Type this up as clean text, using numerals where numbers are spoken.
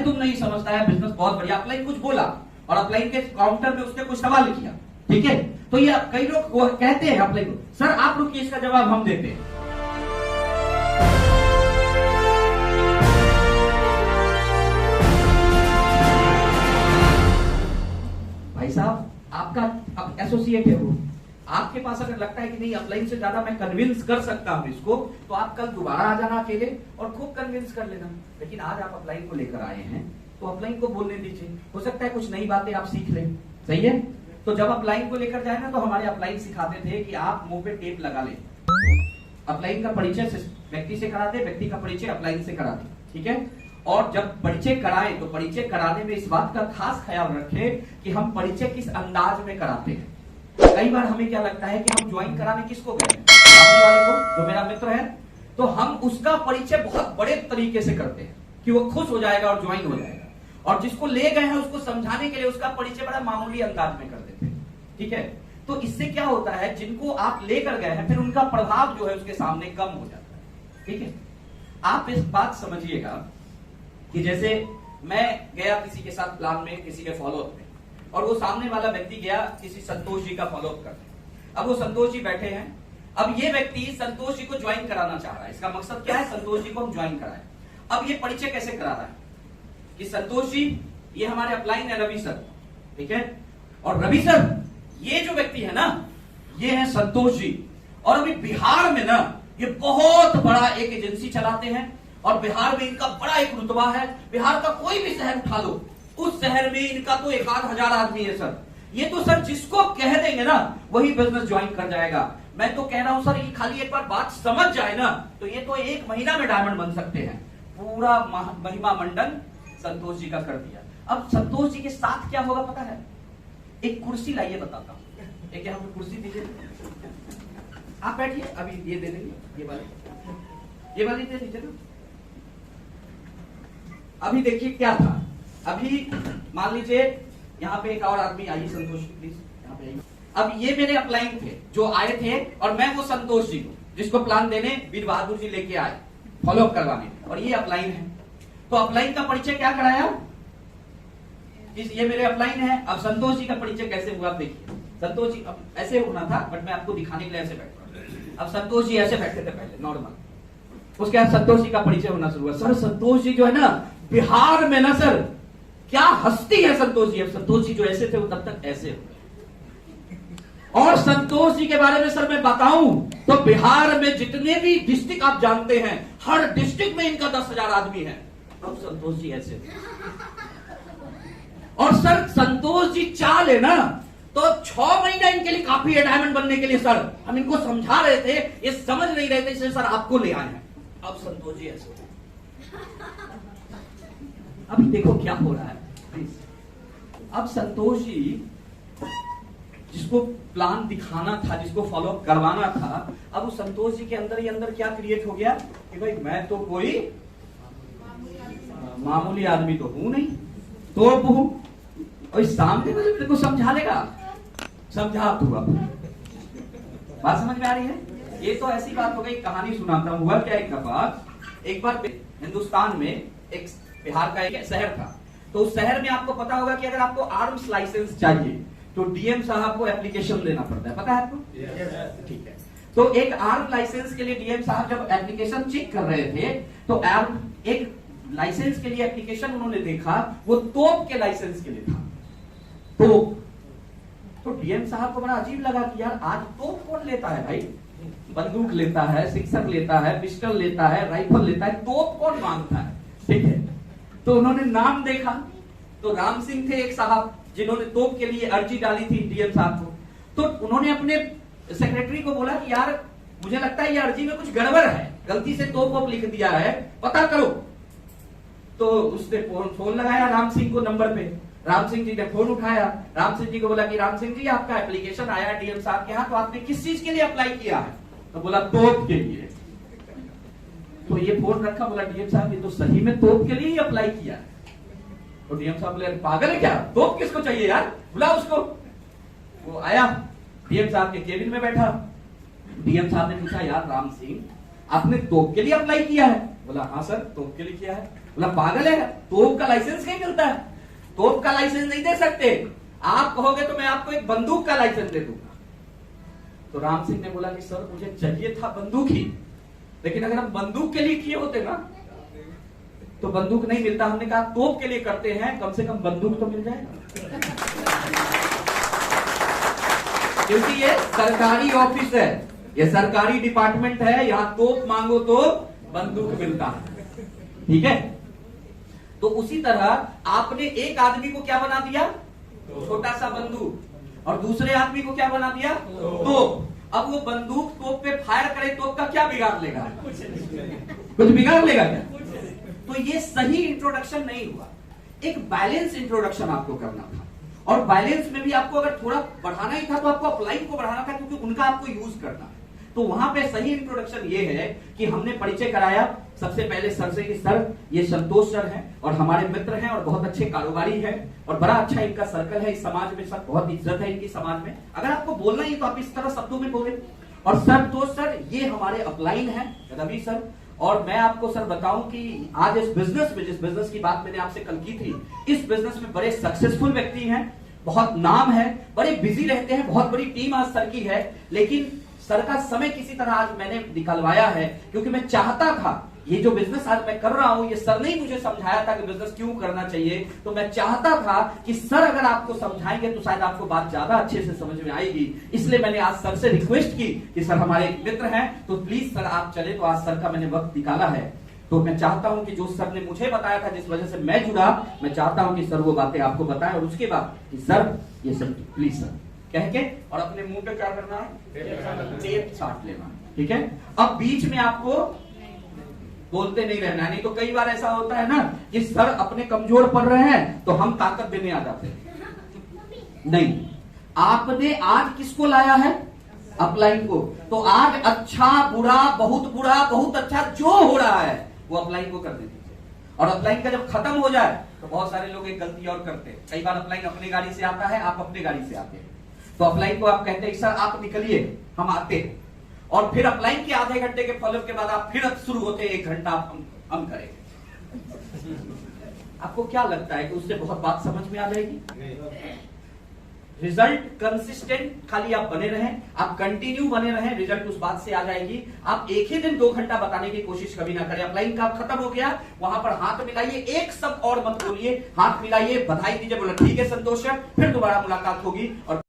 तुम नहीं समझता है बिजनेस बहुत बढ़िया। अपलाइन कुछ बोला और अपलाइन के काउंटर में उसने कुछ सवाल किया, ठीक है, तो ये कई लोग कहते हैं अपलाइन को, सर आप रुकिए इसका जवाब हम देते हैं। भाई साहब आपका एसोसिएट है वो, आपके पास अगर लगता है कि नहीं अपलाइन से ज्यादा मैं कन्विंस कर सकता हूं इसको, तो आप कल दोबारा आ जाना अकेले और खूब कन्विंस कर लेना। लेकिन आज आप अपलाइन को लेकर आए हैं तो अपलाइन को बोलने दीजिए, हो सकता है कुछ नई बातें आप सीख लें, सही है। तो जब अपलाइन को लेकर जाए ना, तो हमारे अपलाइन सिखाते थे कि आप मुंह पे टेप लगा लें। अपलाइन का परिचय व्यक्ति से कराते, व्यक्ति का परिचय अपलाइन से कराते, ठीक है। और जब परिचय कराएं तो परिचय कराने में इस बात का खास ख्याल रखें कि हम परिचय किस अंदाज में कराते हैं। कई बार हमें क्या लगता है कि हम ज्वाइन कराने किसको गए हैं, सामने वाले को, जो मेरा मित्र है, तो हम उसका परिचय बहुत बड़े तरीके से करते हैं कि वो खुश हो जाएगा और ज्वाइन हो जाएगा। और जिसको ले गए हैं उसको समझाने के लिए उसका परिचय बड़ा मामूली अंदाज में कर देते हैं, ठीक है। तो इससे क्या होता है, जिनको आप लेकर गए हैं फिर उनका प्रभाव जो है उसके सामने कम हो जाता है, ठीक है। आप इस बात समझिएगा कि जैसे मैं गया किसी के साथ प्लान में, किसी के फॉलोअप में, और वो सामने वाला व्यक्ति गया किसी संतोष जी का फॉलोअप करने। अब वो संतोष जी बैठे हैं, अब ये व्यक्ति संतोष जी को ज्वाइन कराना चाह रहा है। इसका मकसद क्या है, संतोष जी को हम ज्वाइन कराएं। अब ये परिचय कैसे करा रहा है कि संतोष जी ये हमारे अपलाइन है रवि सर, ठीक है, और रवि सर ये जो व्यक्ति है ना ये है संतोष जी, और अभी बिहार में ना ये बहुत बड़ा एक एजेंसी चलाते हैं और बिहार में इनका बड़ा एक रुतबा है। बिहार का कोई भी शहर उठा लो, उस शहर में इनका तो 1,000 आदमी है सर। ये तो सर जिसको कह देंगे ना वही बिजनेस ज्वाइन कर जाएगा। मैं तो कह रहा हूं सर ये खाली एक बार बात समझ जाए ना तो ये तो 1 महीना में डायमंड बन सकते हैं। पूरा महिमा मंडन संतोष जी का कर दिया। अब संतोष जी के साथ क्या होगा पता है, एक कुर्सी लाइए बताता हूं, एक यहाँ पे कुर्सी दीजिए, आप बैठिए, अभी ये दे देंगे, ये वाली दे दीजिए ना। अभी देखिए क्या था, अभी मान लीजिए यहाँ पे एक और आदमी, आइए संतोष प्लीज यहाँ पे आइए। अब ये मेरे अपलाइन थे जो आए थे और मैं वो संतोष जी को जिसको प्लान देने वीर बहादुर जी लेके आए फॉलोअप करवाने, और ये अपलाइन है। तो अपलाइन का परिचय क्या कराया, ये मेरे अपलाइन है। अब संतोष जी का परिचय कैसे हुआ आप देखिए। संतोष जी अब ऐसे होना था बट मैं आपको दिखाने के लिए ऐसे बैठा। अब संतोष जी ऐसे बैठे थे पहले नॉर्मल, उसके बाद संतोष जी का परिचय होना शुरू हुआ। सर संतोष जी जो है ना बिहार में ना सर क्या हस्ती है संतोष जी। अब संतोष जी जो ऐसे थे वो तब तक ऐसे हो। और संतोष जी के बारे में सर मैं बताऊं तो बिहार में जितने भी डिस्ट्रिक्ट आप जानते हैं हर डिस्ट्रिक्ट में इनका 10,000 आदमी है। अब संतोष जी ऐसे और सर संतोष जी चाल है ना तो 6 महीना इनके लिए काफी है डायमंड बनने के लिए। सर हम इनको समझा रहे थे, ये समझ नहीं रहे थे, इसलिए सर आपको ले आए हैं। अब संतोष जी ऐसे अभी देखो क्या हो रहा है प्लीज। अब संतोष जी जिसको प्लान दिखाना था, जिसको फॉलो करवाना था, अब उस संतोष जी के अंदर ही अंदर क्या क्रिएट हो गया कि भाई मैं तो कोई मामूली आदमी तो हूं नहीं, तो हूं, और सामने वाले मेरे को समझा लेगा। समझा तू अब बात समझ में आ रही है। ये तो ऐसी बात हो गई, कहानी सुनाता हूं। हुआ क्या, एक बार हिंदुस्तान में एक बिहार का एक शहर था, तो उस शहर में आपको पता होगा कि अगर आपको आर्म्स लाइसेंस चाहिए तो डीएम साहब को एप्लीकेशन देना पड़ता है, पता है आपको? ठीक है। तो एक आर्म लाइसेंस के लिए डीएम साहब जब एप्लीकेशन चेक कर रहे थे तो एक लाइसेंस के लिए एप्लीकेशन उन्होंने देखा, वो तोप के लाइसेंस के लिए था। तो डीएम साहब को बड़ा अजीब लगा कि यार आज तोप कौन लेता है भाई, बंदूक लेता है, सिक्सर लेता है, पिस्टल लेता है, राइफल लेता है, तोप कौन मांगता है, ठीक है। तो उन्होंने नाम देखा तो राम सिंह थे एक साहब जिन्होंने तोप के लिए अर्जी डाली थी डीएम साहब को। तो उन्होंने अपने सेक्रेटरी को बोला कि यार मुझे लगता है ये अर्जी में कुछ गड़बड़ है, गलती से तोप लिख दिया है, पता करो। तो उसने फोन लगाया राम सिंह को नंबर पे, राम सिंह जी ने फोन उठाया, राम सिंह जी को बोला कि राम सिंह जी आपका एप्लीकेशन आया डीएम साहब के यहाँ, तो आपने किस चीज के लिए अप्लाई किया है? तो बोला तोप के लिए। तो ये फोन रखा, बोला डीएम साहब ये तो सही में तोप के लिए ही अप्लाई किया है। तो डीएम साहब बोले पागल है क्या, तोप किसको चाहिए यार, बुला उसको। वो आया, डीएम साहब के केबिन में बैठा। डीएम साहब ने पूछा यार राम सिंह आपने तोप के लिए अप्लाई किया है? बोला हाँ सर तोप के लिए किया है। मतलब पागल है, तोप का लाइसेंस कहीं मिलता है? तोप का लाइसेंस नहीं दे सकते। आप कहोगे तो मैं आपको एक बंदूक का लाइसेंस दे दूंगा। तो राम सिंह ने बोला कि सर मुझे चाहिए था बंदूक ही, लेकिन अगर हम बंदूक के लिए किए होते ना तो बंदूक नहीं मिलता। हमने कहा तोप के लिए करते हैं, कम से कम बंदूक तो मिल जाएगा। क्योंकि ये सरकारी ऑफिस है, ये सरकारी डिपार्टमेंट है, यहां तोप मांगो तो बंदूक मिलता है। ठीक है, तो उसी तरह आपने एक आदमी को क्या बना दिया? छोटा सा बंदूक, और दूसरे आदमी को क्या बना दिया? तोप। अब वो बंदूक तोप पे फायर करे, तोप का क्या बिगाड़ लेगा? कुछ बिगाड़ लेगा क्या? तो ये सही इंट्रोडक्शन नहीं हुआ। एक बैलेंस इंट्रोडक्शन आपको करना था, और बैलेंस में भी आपको अगर थोड़ा बढ़ाना ही था तो आपको अपलाइन को बढ़ाना था, क्योंकि उनका आपको यूज करना है। तो वहां पे सही इंट्रोडक्शन ये है कि हमने परिचय कराया सबसे पहले सर से कि सर ये संतोष सर हैं और हमारे मित्र हैं और बहुत अच्छे कारोबारी हैं और बड़ा अच्छा इनका सर्कल है इस समाज में, सर बहुत इज्जत है इनकी समाज में। अगर आपको बोलना ही तो आप इस तरह शब्दों में बोले। और संतोष सर ये हमारे अपलाइन है रवि सर, और मैं आपको सर बताऊं कि आज इस बिजनेस में, जिस बिजनेस की बात मैंने आपसे कल की थी, इस बिजनेस में बड़े सक्सेसफुल व्यक्ति हैं, बहुत नाम है, बड़े बिजी रहते हैं, बहुत बड़ी टीम आज सर की है। लेकिन सर का समय किसी तरह आज मैंने निकलवाया है, क्योंकि मैं चाहता था ये जो बिजनेस आज मैं कर रहा हूं, ये सर ने ही मुझे समझाया था कि बिजनेस क्यों करना चाहिए। तो मैं चाहता था कि सर अगर आपको समझाएंगे तो शायद आपको बात ज्यादा अच्छे से समझ में आएगी। इसलिए मैंने आज सर से रिक्वेस्ट की कि सर हमारे एक मित्र हैं तो प्लीज सर आप चले। तो आज सर का मैंने वक्त निकाला है। तो मैं चाहता हूं कि जो सर ने मुझे बताया था, जिस वजह से मैं जुड़ा, मैं चाहता हूं कि सर वो बातें आपको बताएं, और उसके बाद कि सर ये सब प्लीज सर कह के और अपने मुंह पे क्या करना है? टेप छाट लेना। ठीक है, अब बीच में आपको बोलते नहीं रहना, नहीं तो कई बार ऐसा होता है ना कि सर अपने कमजोर पड़ रहे हैं तो हम ताकत देने आ जाते हैं। नहीं, आपने आज किसको लाया है? अपलाइन को। तो आज अच्छा बुरा बहुत अच्छा जो हो रहा है वो अपलाइन को कर देते। और अपलाइन का जब खत्म हो जाए तो बहुत सारे लोग एक गलती और करते हैं। कई बार अपलाइन अपनी गाड़ी से आता है, आप अपनी गाड़ी से आते हैं, तो अपलाइन को आप कहते हैं सर आप निकलिए हम आते हैं, और फिर अपलाइन के आधे घंटे के फॉलोअप के बाद आप फिर शुरू होते हैं 1 घंटा हम करेंगे। आपको क्या लगता है कि उससे बहुत बात समझ में आ जाएगी? रिजल्ट कंसिस्टेंट, खाली आप बने रहें, आप कंटिन्यू बने रहें, रिजल्ट उस बात से आ जाएगी। आप एक ही दिन 2 घंटा बताने की कोशिश कभी ना करें। अपलाइन का खत्म हो गया, वहां पर हाथ मिलाइए, एक शब्द और मत बोलिए, हाथ मिलाइए, बधाई दीजिए, बोला ठीक है संतोष सर, फिर दोबारा मुलाकात होगी। और